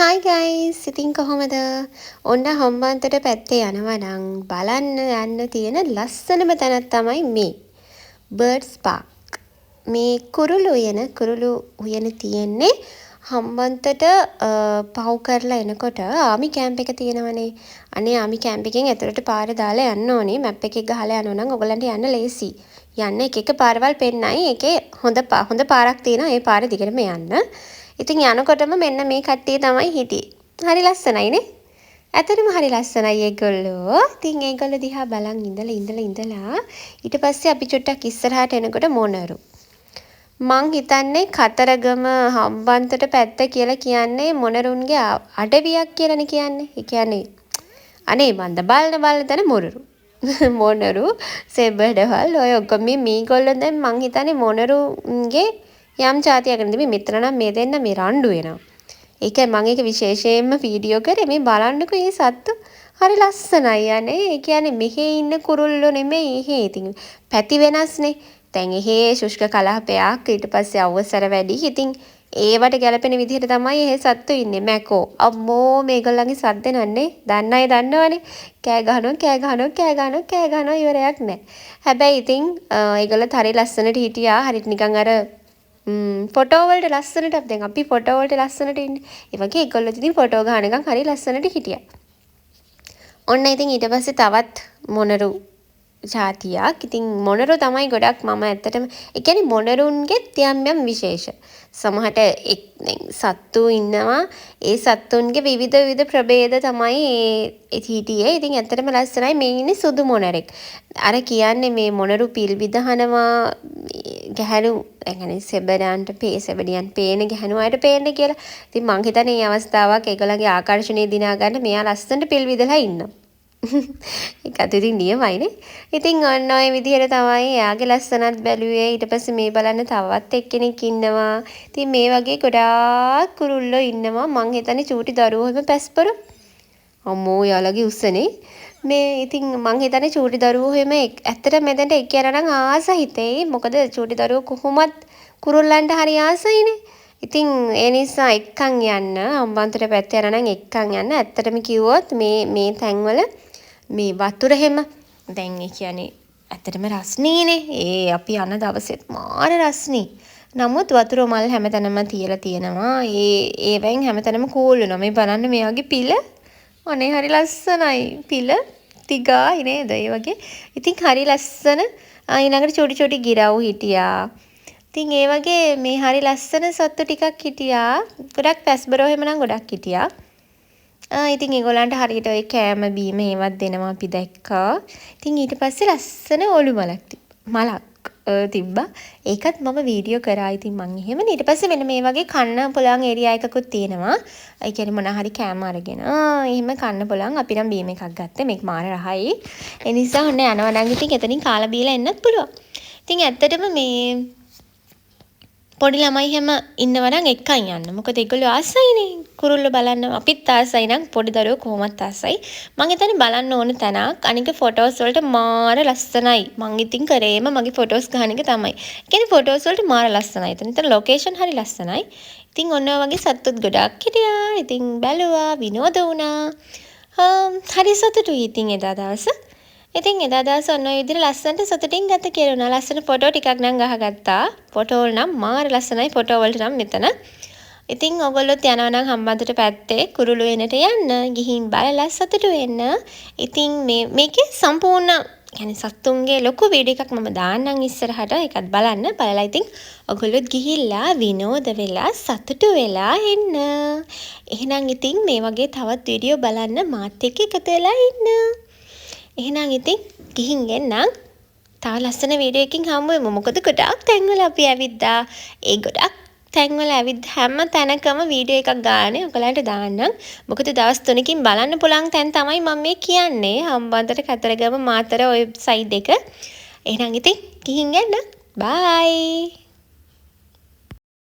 Hi guys! ඉතින් කොහොමද? ඔන්න හම්බන්තොට පැත්තේ යනවා නම් බලන්න යන්න තියෙන ලස්සනම තැනක් තමයි මේ බර්ඩ්ස් පාක්. මේ කුරුළු උයන තියෙන්නේ හම්බන්තොට පහු කරලා එනකොට ආමි කැම්ප් එක තියෙනවනේ. අනේ ආමි කැම්ප් එකෙන් ඇතුළට පාර දාලා යන්න ඕනේ. මැප් එකේ ගහලා යනවා නම් ඔයගලන්ට යන්න ලේසි. යන්න එක පාරවල් පෙන්නයි. ඒකේ හොඳ පාරක් තියෙනවා. ඒ පාරේ දිගටම යන්න. ඉතින් යනකොටම මෙන්න මේ කට්ටිය තමයි හිටියේ. හරි ලස්සනයිනේ. ඇත්තටම හරි ලස්සනයි ඒගොල්ලෝ. ඉතින් ඒගොල්ලෝ දිහා බලන් ඉඳලා ඊට පස්සේ අපි චුට්ටක් ඉස්සරහට එනකොට මොනරු. මං හිතන්නේ කතරගම හම්බන්තොට පැත්ත කියලා කියන්නේ මොනරුන්ගේ අඩවියක් කියලානේ කියන්නේ. ඒ කියන්නේ අනේ මන්ද බලන තැන මොනරු. මොනරු සෙබඩවල් ඔය ඔක්කොම මේගොල්ලෝ දැන් මං හිතන්නේ මොනරුන්ගේ යම් જાතියක් නෙමෙයි මෙතන නම් මේ දෙන්න මේ රණ්ඩු වෙනවා. ඒකයි මම ඒක විශේෂයෙන්ම වීඩියෝ කරේ මේ බලන්නකෝ මේ සත්තු හරි ලස්සනයි යන්නේ. ඒ කියන්නේ මෙහි ඉන්න කුරුල්ලෝ නෙමෙයි එහෙ ඉතින් පැති වෙනස්නේ. දැන් එහෙ ශුෂ්ක කලහපයක් ඊට පස්සේ අවසර වැඩි. ඉතින් ඒවට ගැලපෙන විදිහට තමයි එහෙ සත්තු ඉන්නේ. මැකෝ අම්මෝ මේගොල්ලන්ගේ සද්ද නන්නේ. දන්න අය දන්නවනේ. කෑ ගහනවා ඉවරයක් නැහැ. හැබැයි ඉතින් ඒගොල්ලෝ හරි ලස්සනට හිටියා. හරියට නිකන් අර ෆොටෝ වලට ලස්සනට දැන් අපි ෆොටෝ වලට ලස්සනට ඉන්නේ. ඒ වගේ ඒගොල්ලෝ ඉතින් ෆොටෝ ගහනකම් හරි ලස්සනට හිටියා. ඔන්න ඉතින් ඊට පස්සේ තවත් මොනරු ජාතියක්. ඉතින් මොනරු තමයි ගොඩක් මම ඇත්තටම ඒ කියන්නේ මොනරුන්ගේ යම් විශේෂ. සමහරට සත්තු ඉන්නවා. ඒ සත්තුන්ගේ විවිධ ප්‍රභේද තමයි ඒ හිටියේ. ඉතින් ඇත්තටම ලස්සනයි. මේ ඉන්නේ සුදු මොනරෙක්. අර කියන්නේ මේ මොනරු පිල් විදහනවා ගැහැණු يعني සෙබඩියන් පේන ගැහැණු අයට පේන්න කියලා. ඉතින් මං හිතන්නේ මේ අවස්ථාවක් ඒගොල්ලන්ගේ ආකර්ෂණය දිනා ගන්න මෙයා ලස්සනට පිල් විදලා ඉන්නවා. ඒකත් ඉතින් නියමයිනේ. ඉතින් ඔන්න ඔය විදිහට තමයි එයාගේ ලස්සනත් බැලුවේ. ඊට පස්සේ මේ බලන්න තවත් එක්කෙනෙක් ඉන්නවා. ඉතින් මේ වගේ ගොඩාක් කුරුල්ලෝ ඉන්නවා. මං හිතන්නේ චූටි දරුවෝම පැස්පරු. අම්මෝ යාළගේ උස්සනේ. මේ ඉතින් මං හිතන්නේ චූටි දරුවෝ එහෙම ඇත්තට මෙතනට එක්ක යනවා නම් ආස හිතේ. මොකද චූටි දරුවෝ කොහොමත් කුරුල්ලන්ට හරි ආසයිනේ. ඉතින් ඒ නිසා එක්කන් යන්න හම්බන්තොට පැත්තේ යනවා නම් එක්කන් යන්න. ඇත්තටම කිව්වොත් මේ තැන්වල මේ වතුර හැම දැන් ඒ කියන්නේ ඇත්තටම රස්නීනේ. ඒ අපි යන දවසෙත් මාර රස්නී. නමුත් වතුර මල් හැමතැනම තියලා තියෙනවා. ඒවෙන් හැමතැනම කූල් වෙනවා. මේ බලන්න මෙයාගේ පිල. අනේ හරි ලස්සනයි. පිල තිගායි නේද? ඒ වගේ. ඉතින් හරි ලස්සන ඊළඟට චොටි ගිරව් හිටියා. ඉතින් ඒ වගේ මේ හරි ලස්සන සත්තු ටිකක් හිටියා. ගොඩක් පැස්බරෝ එහෙම නම් ගොඩක් හිටියා. ඉතින් ඒගොල්ලන්ට හරියට ඔය කෑම බීම ඒවත් දෙනවා අපි දැක්කා. ඉතින් ඊට පස්සේ ලස්සන ඔලු මලක් තිබ්බා. ඒකත් මම වීඩියෝ කරා. ඉතින් මං එහෙම ඊට පස්සේ මෙන්න මේ වගේ කන්න පුළුවන් ඒරියා එකකුත් තියෙනවා. ඒ කියන්නේ මොන හරි කෑම අරගෙන එහෙම කන්න පුළුවන්. අපි නම් බීම එකක් ගත්තේ. මේක මාර රහයි. ඒ නිසා ඔන්න යනවා නම් ඉතින් එතනින් කාලා බීලා එන්නත් පුළුවන්. ඉතින් ඇත්තටම මේ පොඩි ළමයි හැම ඉන්නවා නම් එක්කන් යන්න. මොකද ඒගොල්ලෝ ආසයිනේ. කුරුල්ලෝ බලන්න අපිත් ආසයි නම් පොඩි දරුවෝ කොහොමත් ආසයි. මං හිතන්නේ බලන්න ඕන තැනක්. අනික ෆොටෝස් වලට මාර ලස්සනයි. මං ඉතින් කරේම මගේ ෆොටෝස් ගන්න එක තමයි. ඒ කියන්නේ ෆොටෝස් වලට මාර ලස්සනයි. එතන ලොකේෂන් හරි ලස්සනයි. ඉතින් ඔන්න ඔය වගේ සතුත් ගොඩක් හිටියා. ඉතින් බැලුවා විනෝද වුණා. හරි සතුටුයි ඉතින් එදා දවස. ඉතින් එදා දවස ඔන්න ඔය විදිහට ලස්සනට සතුටින් ගත කෙරුණා. ලස්සන ෆොටෝ ටිකක් නම් ගහගත්තා. ෆොටෝ වල නම් මාර ලස්සනයි ෆොටෝ වලට නම් මෙතන. ඉතින් ඔයගොල්ලොත් යනවා නම් හම්බන්තොට පැත්තේ කුරුළු වෙනට යන්න. ගිහින් බලලා සතුටු වෙන්න. ඉතින් මේකේ සම්පූර්ණ يعني සත්තුන්ගේ ලොකු වීඩියෝ එකක් මම දාන්නම් ඉස්සරහට. ඒකත් බලන්න. බලලා ඉතින් ඔයගොල්ලොත් ගිහිල්ලා විනෝද වෙලා සතුටු වෙලා එන්න. එහෙනම් ඉතින් මේ වගේ තවත් වීඩියෝ බලන්න මාත් එක්ක එකතු වෙලා ඉන්න. එහෙනම් ඉතින් ගිහින් එන්නම්. තව ලස්සන වීඩියෝ එකකින් හම්බ වෙමු. මොකද ගොඩාක් තැන්වල අපි ඇවිද්දා. ඒ ගොඩාක් තැන්වල ඇවිත් හැම තැනකම වීඩියෝ එකක් ගානේ ඔයගලන්ට දාන්නම්. මොකද දවස් 3කින් බලන්න පුළුවන් තැන් තමයි මම මේ කියන්නේ. හම්බන්තොට කතරගම මාතර ওই සයිඩ් එක. එහෙනම් ඉතින් ගිහින් එන්න. බයි.